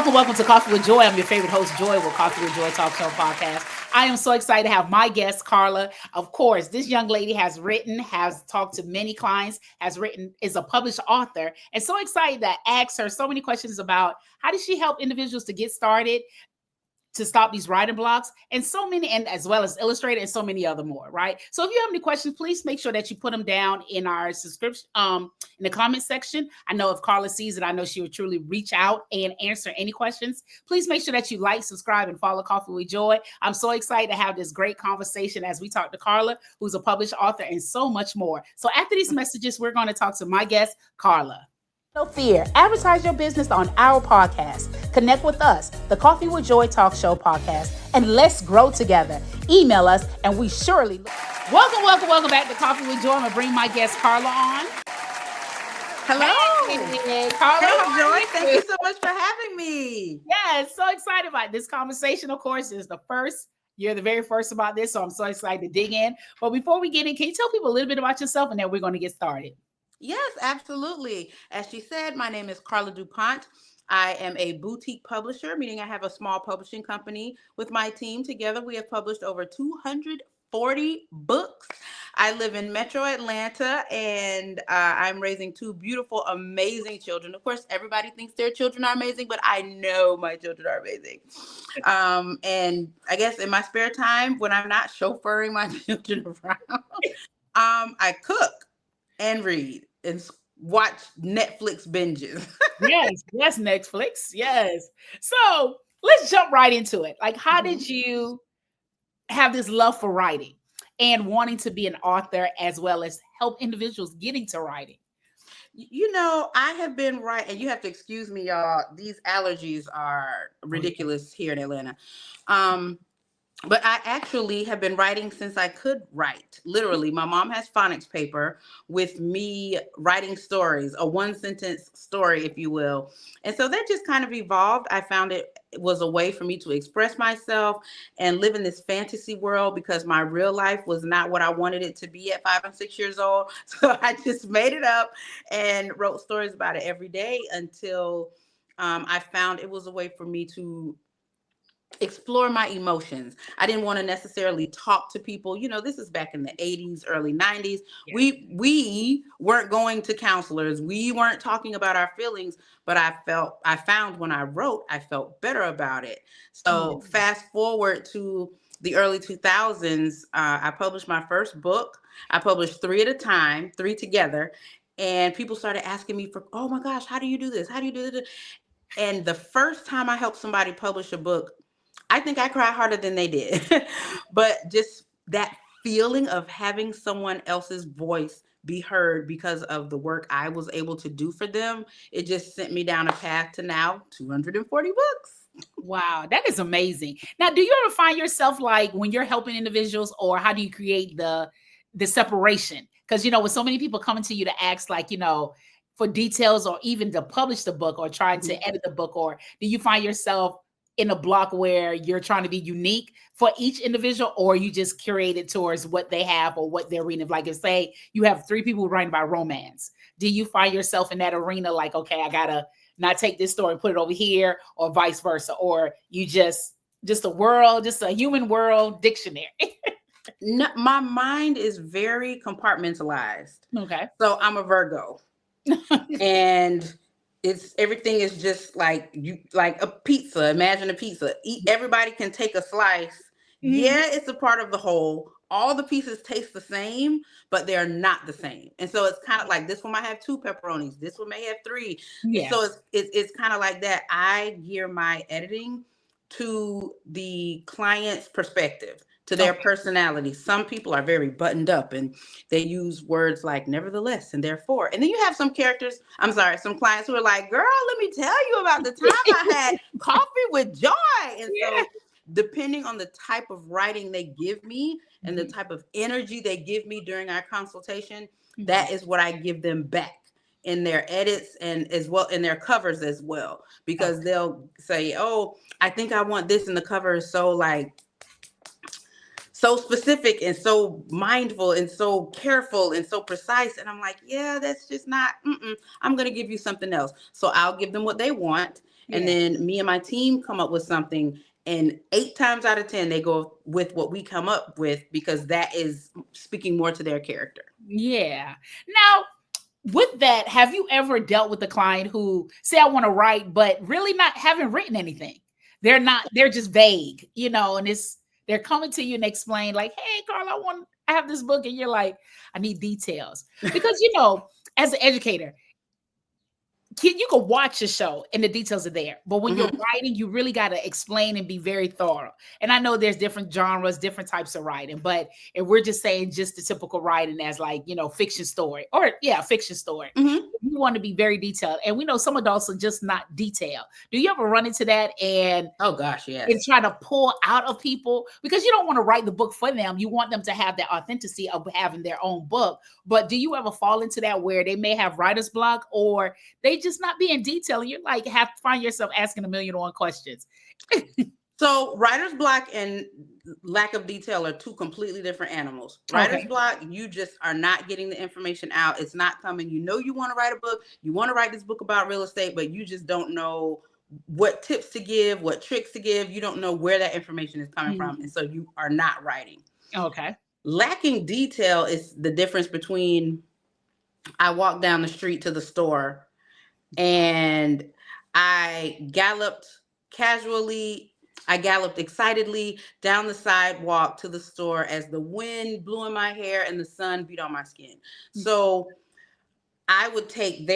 welcome to Coffee with Joy. I'm your favorite host, Joy, with Coffee with Joy Talk Show podcast. I am so excited to have my guest, Carla. Of course, this young lady has talked to many clients, is a published author, and so excited that I asked her so many questions about how does she help individuals to get started, to stop these writing blocks, and so many, and as well as illustrator and so many other more, right? So if you have any questions, please make sure that you put them down in our subscription, in the comment section. I know if Carla sees it, I know she would truly reach out and answer any questions. Please make sure that you like, subscribe, and follow Coffee with Joy. I'm so excited to have this great conversation as we talk to Carla, who's a published author, and so much more. So after these messages, we're going to talk to my guest, Carla. No fear. Advertise your business on our podcast. Connect with us, the Coffee with Joy Talk Show podcast, and let's grow together. Email us, and we surely... Welcome back to Coffee with Joy. I'm going to bring my guest, Carla, on. Hello. Hey, Carla. Hey, Joy. Thank you so much for having me. Yes, so excited about this conversation. Of course, is the first. You're the very first about this, so I'm so excited to dig in. But before we get in, can you tell people a little bit about yourself, and then we're going to get started? Yes, absolutely. As she said, my name is Carla DuPont. I am a boutique publisher, meaning I have a small publishing company with my team. Together, we have published over 240 books. I live in Metro Atlanta, and I'm raising two beautiful, amazing children. Of course, everybody thinks their children are amazing, but I know my children are amazing. And I guess in my spare time, when I'm not chauffeuring my children around, I cook and read and watch Netflix binges. Yes, Netflix. Yes. So let's jump right into it. Like, how did you have this love for writing and wanting to be an author, as well as help individuals getting to writing? You know, I have been writing, and you have to excuse me, y'all. These allergies are ridiculous here in Atlanta. But I actually have been writing since I could write. Literally, my mom has phonics paper with me writing stories, a one-sentence story, if you will. And so that just kind of evolved. I found it was a way for me to express myself and live in this fantasy world, because my real life was not what I wanted it to be at 5 and 6 years old. So I just made it up and wrote stories about it every day until I found it was a way for me to explore my emotions. I didn't want to necessarily talk to people. You know, this is back in the 80s, early 90s. Yeah. We weren't going to counselors. We weren't talking about our feelings, but I found when I wrote, I felt better about it. So fast forward to the early 2000s, I published my first book. I published 3 at a time, 3 together. And people started asking me for, oh my gosh, how do you do this? How do you do this? And the first time I helped somebody publish a book, I think I cried harder than they did. But just that feeling of having someone else's voice be heard because of the work I was able to do for them, it just sent me down a path to now 240 books. Wow, that is amazing. Now, do you ever find yourself like when you're helping individuals, or how do you create the separation? Because, you know, with so many people coming to you to ask, like, you know, for details, or even to publish the book, or trying to edit the book, or do you find yourself in a block where you're trying to be unique for each individual, or you just curate it towards what they have or what they're reading? Like, if say you have 3 people writing about romance, do you find yourself in that arena like, okay, I gotta not take this story and put it over here, or vice versa, or you just a human world dictionary? No, my mind is very compartmentalized. Okay. So I'm a Virgo. And everything is just like a pizza. Imagine a pizza. Everybody can take a slice. Yeah, it's a part of the whole. All the pieces taste the same, but they're not the same. And so it's kind of like this one might have 2 pepperonis. This one may have 3. Yeah. So it's kind of like that. I gear my editing to the client's perspective, to their personality. Some people are very buttoned up and they use words like nevertheless and therefore. And then you have some clients who are like, girl, let me tell you about the time I had coffee with joy. And so depending on the type of writing they give me and the type of energy they give me during our consultation, that is what I give them back in their edits, and as well in their covers as well, because they'll say, oh, I think I want this, and the cover is so specific and so mindful and so careful and so precise. And I'm like, yeah, that's just not, I'm going to give you something else. So I'll give them what they want. And Yeah. then me and my team come up with something, and 8 times out of 10 they go with what we come up with because that is speaking more to their character. Yeah. Now, with that, have you ever dealt with a client who say I want to write, but really not haven't written anything? They're just vague, and they're coming to you and explain like, hey, Carl, I have this book, and you're like, I need details. Because as an educator, you can watch a show and the details are there, but when you're writing, you really got to explain and be very thorough. And I know there's different genres, different types of writing, but if we're just saying just the typical writing as like, fiction story fiction story, you want to be very detailed. And we know some adults are just not detailed. Do you ever run into that and Oh gosh, and yes. try to pull out of people, because you don't want to write the book for them. You want them to have that authenticity of having their own book. But do you ever fall into that where they may have writer's block, or they just not being detailed? You're like, have to find yourself asking 1,000,001 questions. So writer's block and lack of detail are two completely different animals. Writer's block, you just are not getting the information out. It's not coming. You want to write a book. You want to write this book about real estate, but you just don't know what tips to give, what tricks to give. You don't know where that information is coming from. And so you are not writing. Okay. Lacking detail is the difference between I walked down the street to the store and I galloped excitedly down the sidewalk to the store as the wind blew in my hair and the sun beat on my skin. So I would take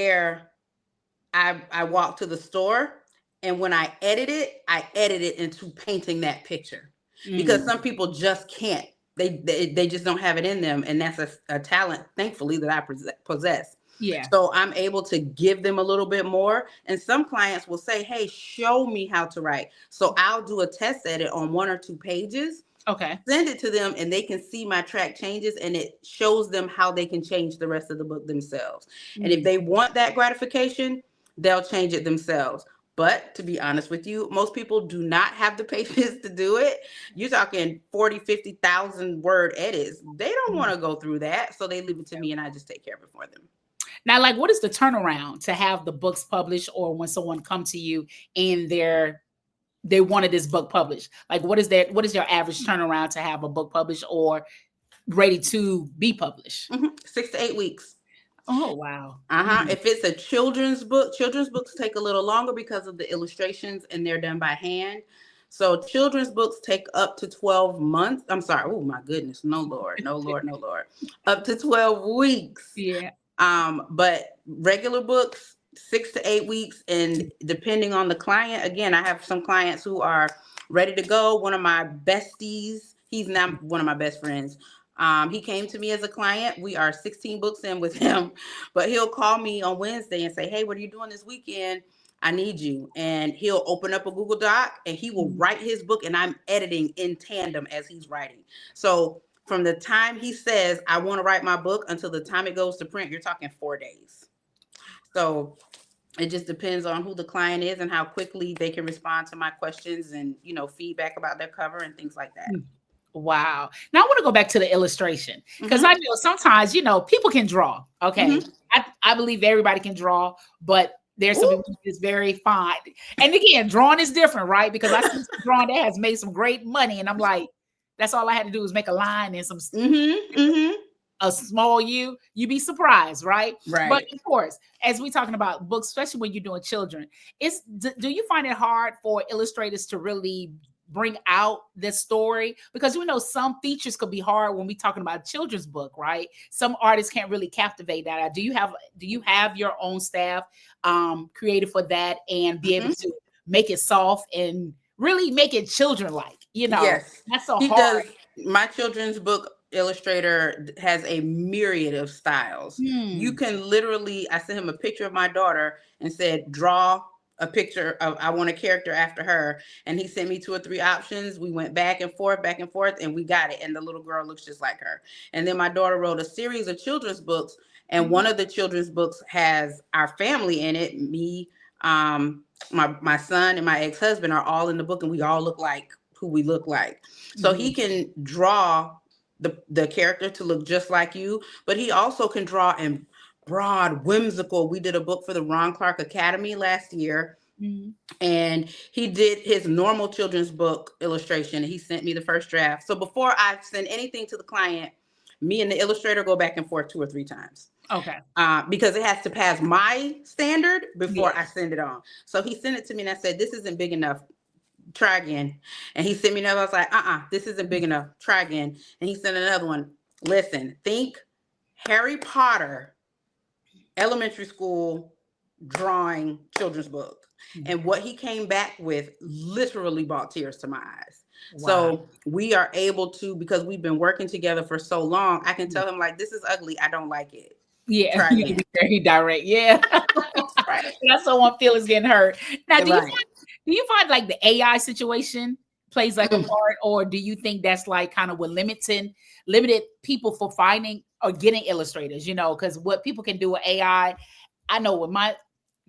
I walked to the store, and when I edit it into painting that picture, because some people just can't. They just don't have it in them, and that's a talent, thankfully, that I possess. Yeah. So I'm able to give them a little bit more. And some clients will say, hey, show me how to write. So I'll do a test edit on 1 or 2 pages. Okay. Send it to them, and they can see my track changes, and it shows them how they can change the rest of the book themselves. And if they want that gratification, they'll change it themselves. But to be honest with you, most people do not have the patience to do it. You're talking 40, 50,000 word edits. They don't want to go through that. So they leave it to me, and I just take care of it for them. Now, like, what is the turnaround to have the books published, or when someone come to you and they wanted this book published? Like, what is your average turnaround to have a book published or ready to be published? 6 to 8 weeks. Oh, wow. If it's a children's books take a little longer because of the illustrations, and they're done by hand. So children's books take up to 12 months. I'm sorry. Oh my goodness. No, Lord. No, Lord. No, Lord. Up to 12 weeks. Yeah. But regular books, 6 to 8 weeks. And depending on the client, again, I have some clients who are ready to go. One of my besties, he's not one of my best friends. He came to me as a client. We are 16 books in with him, but he'll call me on Wednesday and say, hey, what are you doing this weekend? I need you. And he'll open up a Google Doc and he will write his book, and I'm editing in tandem as he's writing. So from the time he says, I want to write my book until the time it goes to print, you're talking 4 days. So it just depends on who the client is and how quickly they can respond to my questions and, feedback about their cover and things like that. Wow. Now I want to go back to the illustration, because I know sometimes, people can draw. Okay. I believe everybody can draw, but there's some people who's very fine. And again, drawing is different, right? Because I see some drawing that has made some great money, and I'm like, that's all I had to do was make a line and some a small you'd be surprised, right? Right. But of course, as we're talking about books, especially when you're doing children, do you find it hard for illustrators to really bring out this story? Because we know some features could be hard when we're talking about a children's book, right? Some artists can't really captivate that. Do you have your own staff created for that and be able to make it soft and really make it children-like? Yes. That's so hard. My children's book illustrator has a myriad of styles. You can literally, I sent him a picture of my daughter and said, draw a picture of, I want a character after her. And he sent me 2 or 3 options. We went back and forth, and we got it. And the little girl looks just like her. And then my daughter wrote a series of children's books. And one of the children's books has our family in it. Me, my son and my ex-husband are all in the book, and we all look like who we look like. So he can draw the character to look just like you, but he also can draw in broad, whimsical. We did a book for the Ron Clark Academy last year, And he did his normal children's book illustration. He sent me the first draft. So before I send anything to the client, me and the illustrator go back and forth 2 or 3 times. Okay. Because it has to pass my standard before Yeah. I send it on. So he sent it to me and I said, this isn't big enough. Try again. And he sent me another. I was like, this isn't big enough. Try again. And he sent another one. Listen, think Harry Potter elementary school drawing children's book. And what he came back with literally brought tears to my eyes. Wow. So we are able to, because we've been working together for so long, I can tell him like, this is ugly. I don't like it. Yeah. You be very direct. Yeah. Right. That's someone feels getting hurt. Now, do you find like the AI situation plays like a part, or do you think that's like kind of what limited people for finding or getting illustrators, you know, because what people can do with AI, I know with my,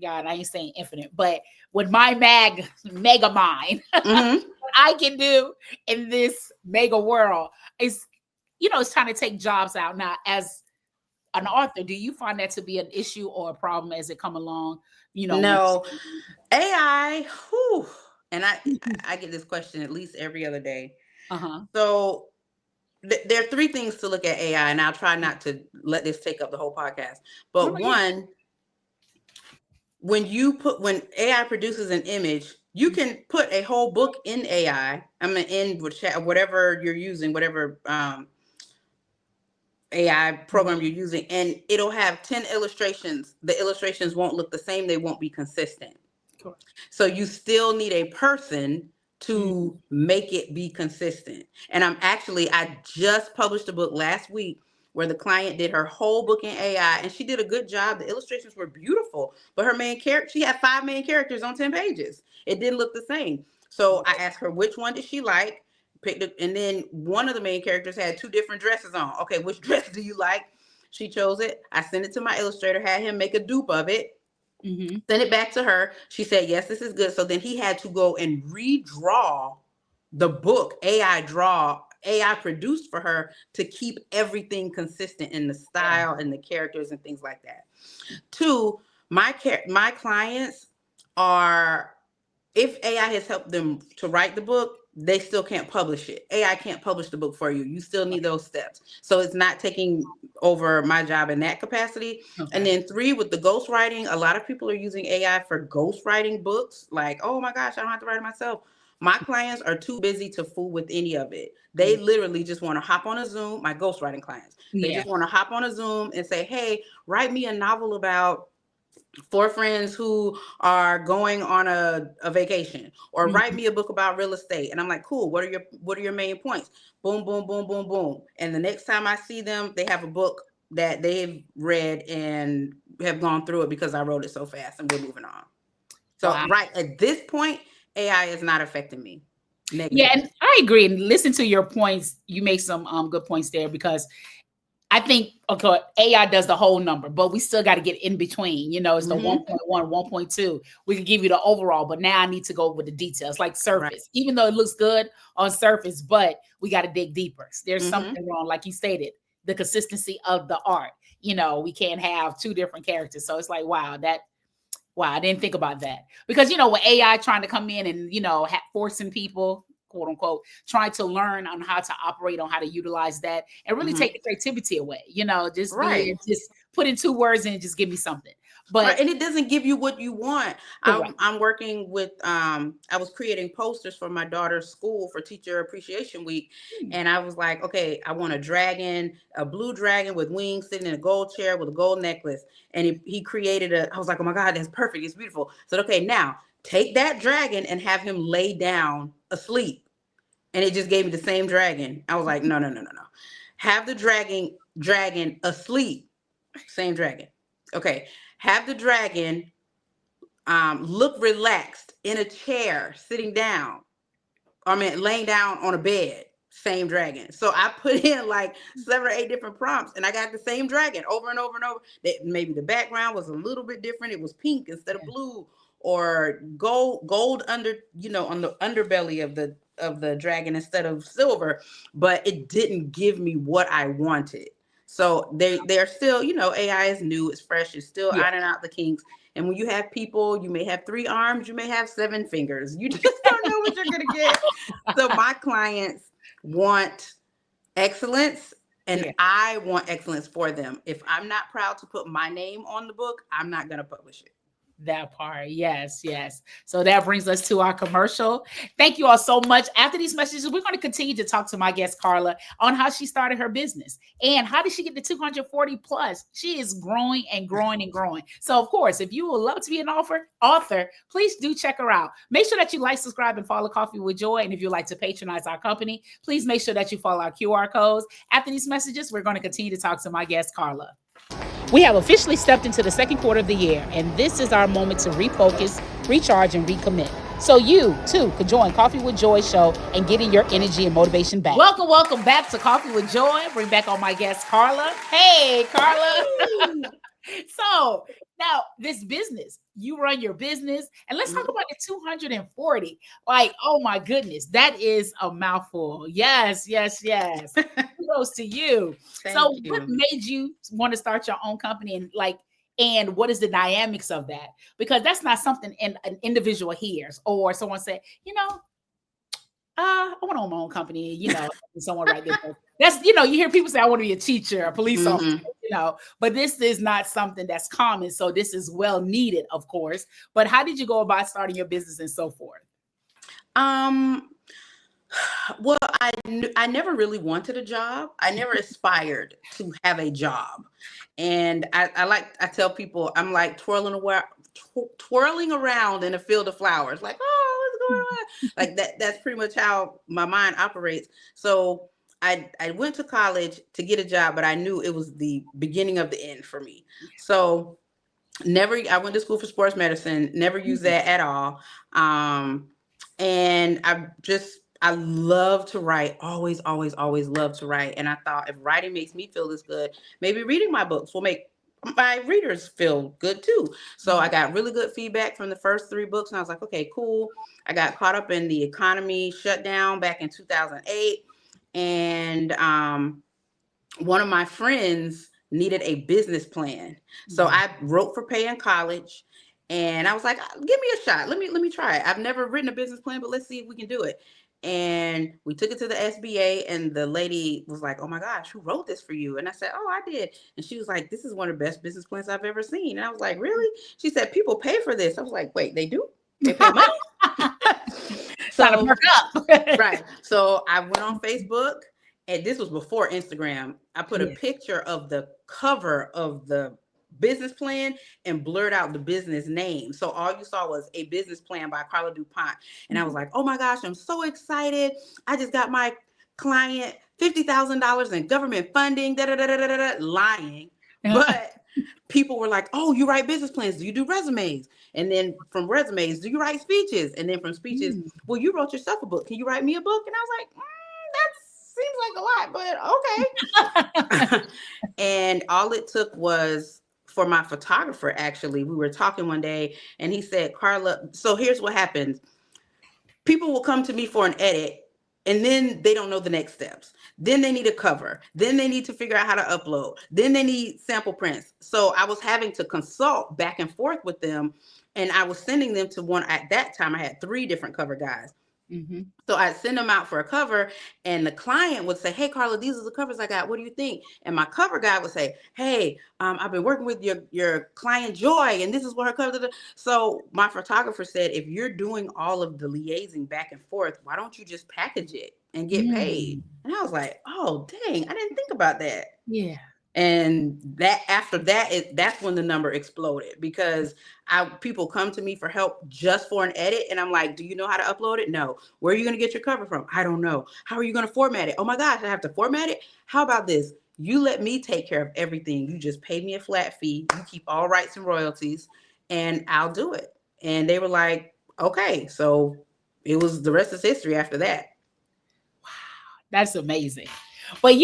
God, I ain't saying infinite, but with my mega mind, what I can do in this mega world is, you know, it's trying to take jobs out. Now, as an author, do you find that to be an issue or a problem as it come along? You know, no, AI, whew, and I get this question at least every other day. So there are 3 things to look at AI, and I'll try not to let this take up the whole podcast. But one, when AI produces an image, you can put a whole book in AI. I mean, in whatever you're using, whatever AI program you're using, and it'll have 10 illustrations. The illustrations won't look the same. They won't be consistent. Cool. So you still need a person to make it be consistent. And I just published a book last week where the client did her whole book in AI, and she did a good job. The illustrations were beautiful, but her main character, she had 5 main characters on 10 pages. It didn't look the same. So I asked her which one did she like, picked it, and then one of the main characters had 2 different dresses on. Okay, which dress do you like? She chose it. I sent it to my illustrator, had him make a dupe of it. Send it back to her. She said, yes, this is good. So then he had to go and redraw the book, AI produced for her to keep everything consistent in the style and the characters and things like that. 2, my clients are, if AI has helped them to write the book, they still can't publish it. AI can't publish the book for you. You still need those steps. So it's not taking over my job in that capacity. Okay. And then 3, with the ghostwriting, a lot of people are using AI for ghostwriting books. Like, oh my gosh, I don't have to write it myself. My clients are too busy to fool with any of it. They literally just want to hop on a Zoom, my ghostwriting clients. They just want to hop on a Zoom and say, hey, write me a novel about 4 friends who are going on a vacation, or write me a book about real estate. And I'm like, cool. What are your main points? Boom, boom, boom, boom, boom. And the next time I see them, they have a book that they've read and have gone through it because I wrote it so fast, and we're moving on. So right at this point, AI is not affecting me negatively. Yeah, and I agree. And listen to your points. You make some good points there, because I think, okay, AI does the whole number, but we still got to get in between. You know, it's the 1.1, 1.2. We can give you the overall, but now I need to go with the details, like surface. Even though it looks good on surface, but we got to dig deeper. There's something wrong, like you stated, the consistency of the art. You know, we can't have 2 different characters. So it's like, wow, I didn't think about that. Because, you know, with AI trying to come in and, you know, forcing people, quote unquote, trying to learn on how to operate, on how to utilize that, and really take the creativity away, you know, just put in 2 words and just give me something. But and it doesn't give you what you want. I'm working with, I was creating posters for my daughter's school for Teacher Appreciation Week. And I was like, okay, I want a blue dragon with wings, sitting in a gold chair with a gold necklace. And he created I was like, oh my God, that's perfect. It's beautiful. So, okay, now take that dragon and have him lay down asleep. And it just gave me the same dragon. I was like, no. Have the dragon asleep. Same dragon. Okay. Have the dragon look relaxed in a chair, sitting down. Laying down on a bed. Same dragon. So I put in like 7 or 8 different prompts, and I got the same dragon over and over and over. Maybe the background was a little bit different. It was pink instead of blue, or gold under, you know, on the underbelly of the dragon instead of silver. But it didn't give me what I wanted. So they're still, you know, AI is new, it's fresh, it's still ironing out the kinks. And when you have people, you may have 3 arms, you may have 7 fingers. You just don't know what you're going to get. So my clients want excellence, and I want excellence for them. If I'm not proud to put my name on the book, I'm not going to publish it. That part. Yes, yes. So that brings us to our commercial. Thank you all so much. After these messages, we're going to continue to talk to my guest, Carla, on how she started her business and how did she get to 240 plus. She is growing and growing and growing. So, of course, if you would love to be an author, please do check her out. Make sure that you like, subscribe, and follow Coffee with Joy. And if you'd like to patronize our company, please make sure that you follow our QR codes. After these messages, we're going to continue to talk to my guest, Carla. We have officially stepped into the second quarter of the year, and this is our moment to refocus, recharge, and recommit. So you, too, could join Coffee with Joy show and getting your energy and motivation back. Welcome back to Coffee with Joy. Bring back on my guest, Carla. Hey, Carla. So now this business, you run your business, and let's talk about the 240. Like, oh my goodness, that is a mouthful. Yes. Kudos to you. Thank you. What made you want to start your own company, and what is the dynamics of that? Because that's not something an individual hears, or someone say, I want to own my own company, someone right there. That's, you hear people say, I want to be a teacher, a police officer, but this is not something that's common. So this is well needed, of course. But how did you go about starting your business and so forth? Well, I never really wanted a job. I never aspired to have a job. And I tell people, I'm like twirling around in a field of flowers, like, oh, what's going on? Like that's pretty much how my mind operates. So I went to college to get a job, but I knew it was the beginning of the end for me. So I went to school for sports medicine, never used that at all. And I love to write, always love to write. And I thought, if writing makes me feel this good, maybe reading my books will make my readers feel good too. So I got really good feedback from the first 3 books, and I was like, okay, cool. I got caught up in the economy shutdown back in 2008. And one of my friends needed a business plan. So I wrote for pay in college, and I was like, give me a shot. Let me try it. I've never written a business plan, but let's see if we can do it. And we took it to the SBA, and the lady was like, oh my gosh, who wrote this for you? And I said, oh, I did. And she was like, this is one of the best business plans I've ever seen. And I was like, really? She said, people pay for this. I was like, wait, they do? They pay money? So, right. So I went on Facebook, and this was before Instagram. I put a picture of the cover of the business plan and blurred out the business name. So all you saw was a business plan by Carla DuPont. And I was like, oh my gosh, I'm so excited. I just got my client $50,000 in government funding, lying. But people were like, oh, you write business plans. Do you do resumes? And then from resumes, do you write speeches? And then from speeches, well, you wrote yourself a book. Can you write me a book? And I was like, that seems like a lot, but okay. And all it took was for my photographer, actually, we were talking one day, and he said, Carla, so here's what happens. People will come to me for an edit, and then they don't know the next steps. Then they need a cover. Then they need to figure out how to upload. Then they need sample prints. So I was having to consult back and forth with them, and I was sending them to one. At that time, I had 3 different cover guys. So I'd send them out for a cover, and the client would say, hey, Carla, these are the covers I got. What do you think? And my cover guy would say, hey, I've been working with your client Joy, and this is what her cover. So my photographer said, if you're doing all of the liaising back and forth, why don't you just package it and get paid? And I was like, oh, dang, I didn't think about that. Yeah. And after that, that's when the number exploded, because people come to me for help just for an edit. And I'm like, do you know how to upload it? No. Where are you going to get your cover from? I don't know. How are you going to format it? Oh my gosh, I have to format it. How about this? You let me take care of everything. You just pay me a flat fee. You keep all rights and royalties, and I'll do it. And they were like, okay. So the rest is history after that. Wow. That's amazing. But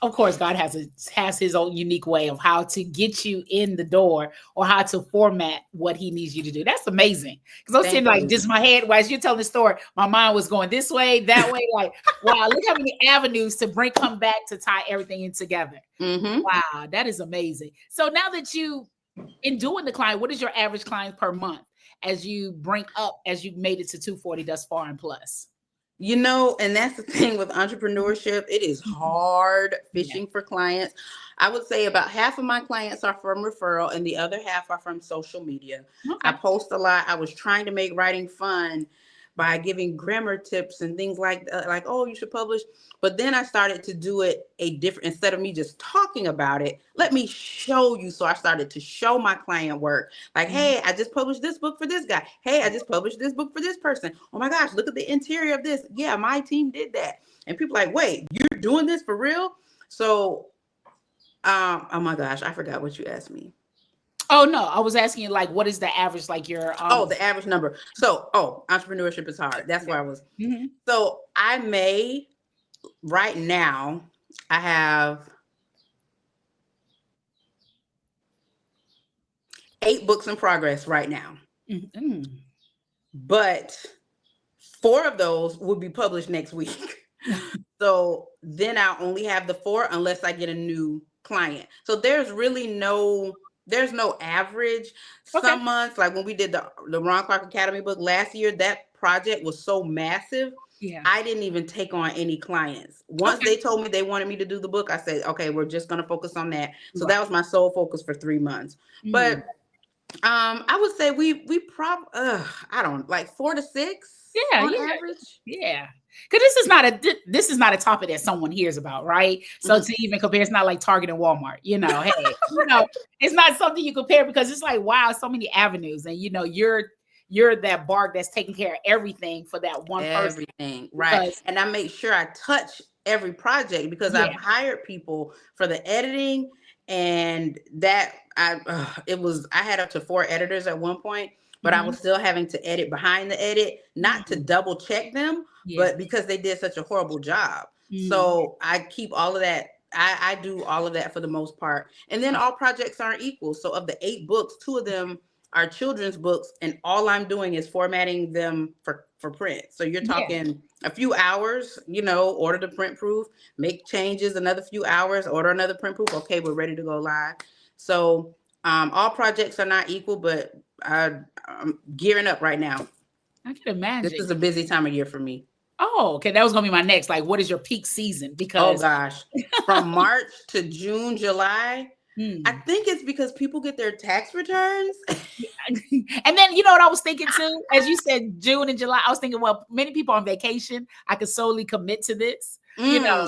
of course, God has his own unique way of how to get you in the door, or how to format what he needs you to do. That's amazing. Because I'm sitting like this in my head, while you're telling the story, my mind was going this way, that way. Like, wow, look how many avenues to come back to tie everything in together. Wow, that is amazing. So now that you in doing the client, what is your average client per month as you bring up, as you've made it to 240 thus far and plus? You know, and that's the thing with entrepreneurship. It is hard Yeah. fishing for clients. I would say about half of my clients are from referral and the other half are from social media. I Okay. post a lot. I was trying to make writing fun by giving grammar tips and things like, oh, you should publish. But then I started to do it a different, instead of me just talking about it, let me show you. So I started to show my client work. Like, Mhm. hey, I just published this book for this guy. Hey, I just published this book for this person. Oh my gosh, look at the interior of this. Yeah, my team did that. And people like, wait, you're doing this for real? So, oh my gosh, I forgot what you asked me. Oh no, I was asking you like, what is the average, like your Oh, the average number. So, entrepreneurship is hard. That's yeah. where I was. Mhm. So I may, right now, I have 8 books in progress right now. Mhm. But 4 of those will be published next week. So then I'll only have the 4 unless I get a new client. So there's no average. Okay. Some months, like when we did the Ron Clark Academy book last year, that project was so massive. Yeah. I didn't even take on any clients. Once Okay. they told me they wanted me to do the book, I said, okay, we're just going to focus on that. So that Right. was my sole focus for 3 months. Mm. But I would say we probably I don't like 4 to 6 Yeah, on yeah, average. yeah. Because this is not a topic that someone hears about, right? So Mhm. to even compare, it's not like Target and Walmart. Hey, it's not something you compare because it's like, wow, so many avenues, and you're that bark that's taking care of everything for that one person. Everything, right. Because And I make sure I touch every project because yeah, I've hired people for the editing and that I had up to 4 editors at one point, but I mhm, was still having to edit behind the edit, not to mm, double check them, yeah, but because they did such a horrible job. mm, So I keep all of that. I do all of that for the most part. And then all projects aren't equal. So of the 8 books, 2 of them are children's books, and all I'm doing is formatting them for print. So you're yeah, talking a few hours, order the print proof, make changes, another few hours, order another print proof. Okay, we're ready to go live. So all projects are not equal, but I'm gearing up right now. I can This imagine. is a busy time of year for me. Oh, okay, that was gonna be my next. Like, what is your peak season? Oh Because gosh, from March to June, July. I hmm. think it's because people get their tax returns. And then you know what I was thinking too, as you said, June and July. I was thinking, well, many people on vacation. I could solely commit to this. Yeah,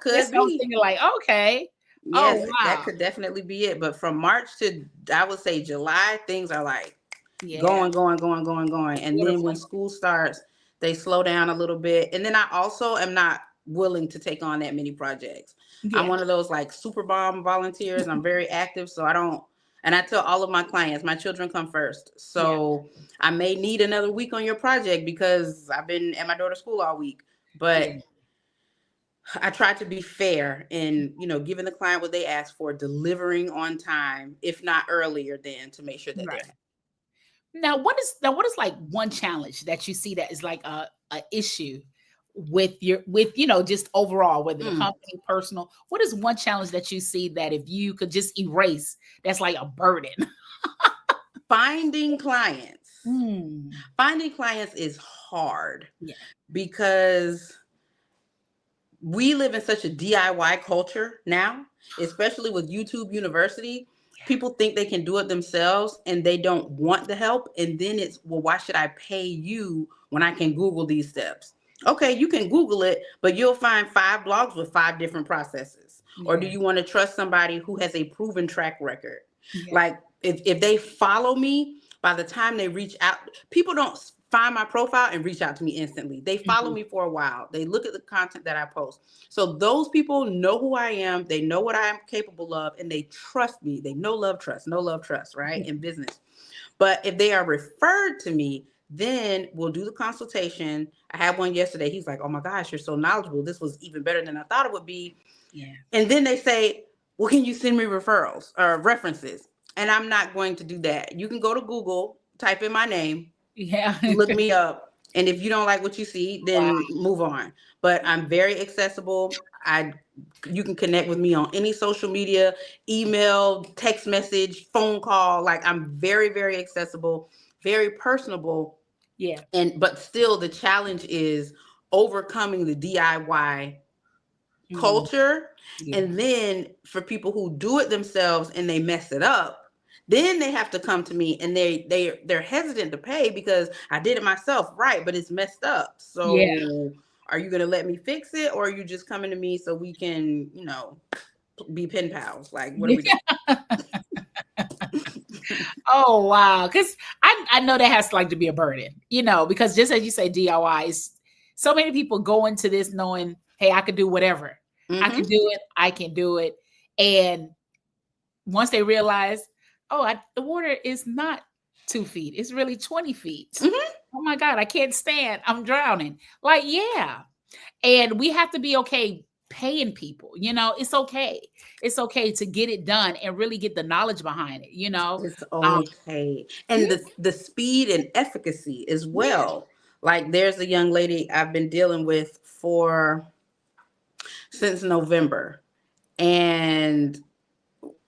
That's could what I was be. thinking. Like, okay, oh Yes, that wow, could definitely be it. But from March to, I would say, July, things are like yeah, going, going, going, going, going. And then when beautiful. school starts, they slow down a little bit. And then I also am not willing to take on that many projects. I'm Yeah, one of those like super bomb volunteers. I'm very active. So I don't, and I tell all of my clients, my children come first. yeah, So I may need another week on your project because I've been at my daughter's school all week. But yeah. I try to be fair in, giving the client what they ask for, delivering on time, if not earlier, then to make sure that they're Right. happy. Now what is like one challenge that you see that is like a issue with just overall, whether the Mm. company, personal. What is one challenge that you see that if you could just erase, that's like a burden? Finding clients. Mm, Finding clients is hard yeah. because we live in such a DIY culture now, especially with YouTube University. People think they can do it themselves and they don't want the help. And then it's, well, why should I pay you when I can Google these steps? Okay, you can Google it, but you'll find 5 blogs with 5 different processes. Or do Yeah. you want to trust somebody who has a proven track record? Yeah. Like if they follow me, by the time they reach out, people don't find my profile and reach out to me instantly. They follow Mhm. me for a while. They look at the content that I post. So those people know who I am. They know what I am capable of, and they trust me. They know, love, trust, no love, trust, right? In business. But if they are referred to me, then we'll do the consultation. I had one yesterday. He's like, oh my gosh, you're so knowledgeable. This was even better than I thought it would be. Yeah. And then they say, well, can you send me referrals or references? And I'm not going to do that. You can go to Google, type in my name, Yeah. look me up, And if you don't like what you see, then move on. But I'm very accessible. You can connect with me on any social media, email, text message, phone call. Like, I'm very, very accessible, very personable. Yeah. But still the challenge is overcoming the DIY culture. Yeah. And then for people who do it themselves and they mess it up, then they have to come to me, and they're hesitant to pay because I did it myself, right? But it's messed up. So are you going to let me fix it, or are you just coming to me so we can, be pen pals? Like, what are we doing? Oh wow, because I know that has to be a burden, because just as you say, DIY is so many people go into this knowing, hey, I could do whatever. I can do it. I can do it. And once they realize, the water is not 2 feet. It's really 20 feet. Oh my God, I can't stand. I'm drowning. Yeah. And we have to be okay paying people. It's okay. It's okay to get it done and really get the knowledge behind it. It's okay. And the speed and efficacy as well. Like, there's a young lady I've been dealing with since November. And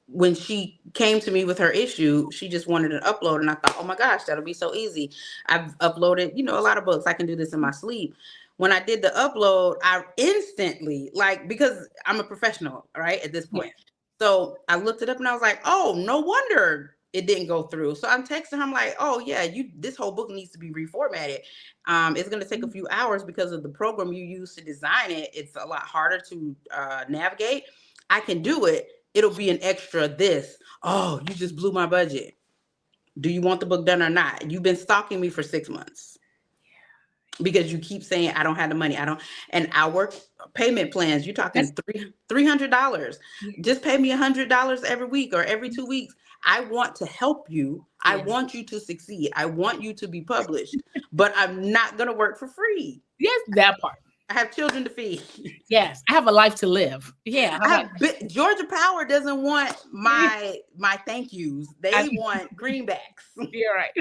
when she came to me with her issue, she just wanted an upload. And I thought, oh my gosh, that'll be so easy. I've uploaded, a lot of books. I can do this in my sleep. When I did the upload, I instantly, because I'm a professional, right, at this point. So I looked it up and I was like, oh, no wonder it didn't go through. So I'm texting her. I'm like, oh yeah, this whole book needs to be reformatted. It's going to take a few hours because of the program you use to design it. It's a lot harder to navigate. I can do it. It'll be an extra this. Oh, you just blew my budget. Do you want the book done or not? You've been stalking me for 6 months because you keep saying I don't have the money. And our payment plans, you're talking $300. Just pay me $100 every week or every 2 weeks. I want to help you. I want you to succeed. I want you to be published, but I'm not going to work for free. Yes, that part. I have children to feed. Yes, I have a life to live. Yeah. Georgia Power doesn't want my thank yous. They want greenbacks. You're right.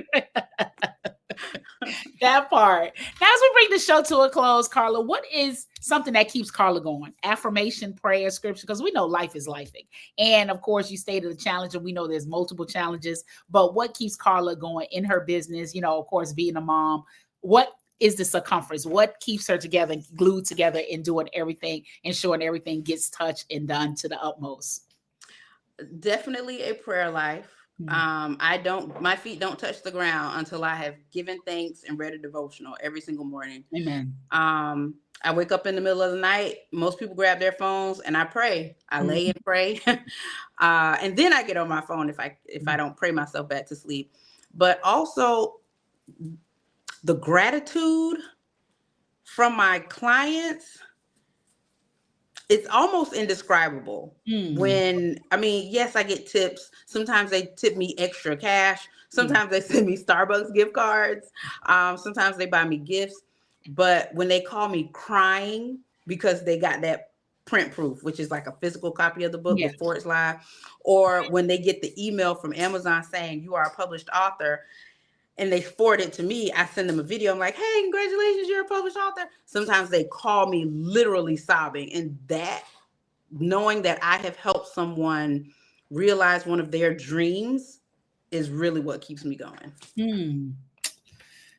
That part. Now, as we bring the show to a close, Carla, what is something that keeps Carla going? Affirmation, prayer, scripture, because we know life is lifing. And of course, you stated a challenge, and we know there's multiple challenges. But what keeps Carla going in her business? Of course, being a mom. What is the circumference? What keeps her together, glued together, and doing everything, ensuring everything gets touched and done to the utmost? Definitely a prayer life. My feet don't touch the ground until I have given thanks and read a devotional every single morning. Amen. I wake up in the middle of the night. Most people grab their phones and I pray. I lay and pray. And then I get on my phone if I don't pray myself back to sleep. But also the gratitude from my clients, it's almost indescribable. Yes, I get tips. Sometimes they tip me extra cash. Sometimes they send me Starbucks gift cards. Sometimes they buy me gifts. But when they call me crying because they got that print proof, which is like a physical copy of the book before it's live, or when they get the email from Amazon saying you are a published author, and they forward it to me, I send them a video. I'm like, hey, congratulations, you're a published author. Sometimes they call me literally sobbing. And that, knowing that I have helped someone realize one of their dreams, is really what keeps me going.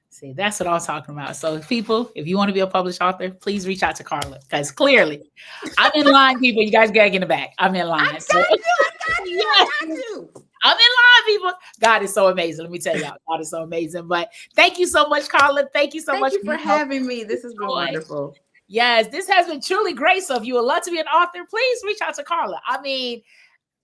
See, that's what I was talking about. So people, if you want to be a published author, please reach out to Carla, because clearly I'm in line, people. You guys gotta get in the back. I'm in line. I got you. I'm in line, people. God is so amazing. Let me tell y'all, God is so amazing. But thank you so much, Carla. Thank you so much for having me. This has been wonderful. Yes, this has been truly great. So if you would love to be an author, please reach out to Carla. I mean,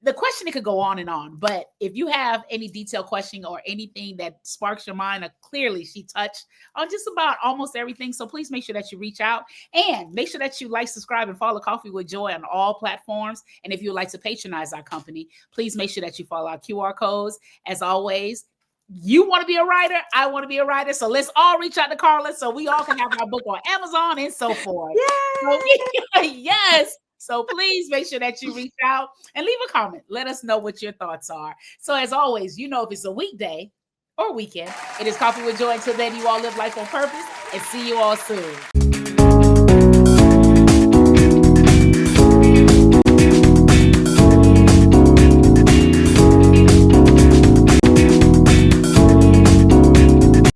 the question, it could go on and on, but if you have any detailed question or anything that sparks your mind, clearly she touched on just about almost everything. So please make sure that you reach out, and make sure that you like, subscribe, and follow Coffee with Joy on all platforms. And if you would like to patronize our company, please make sure that you follow our QR codes. As always, you want to be a writer, I want to be a writer. So let's all reach out to Carla so we all can have our book on Amazon and so forth. Yes. So please make sure that you reach out and leave a comment. Let us know what your thoughts are. So as always, if it's a weekday or weekend, it is Coffee with Joy. Until then, you all live life on purpose. and see you all soon.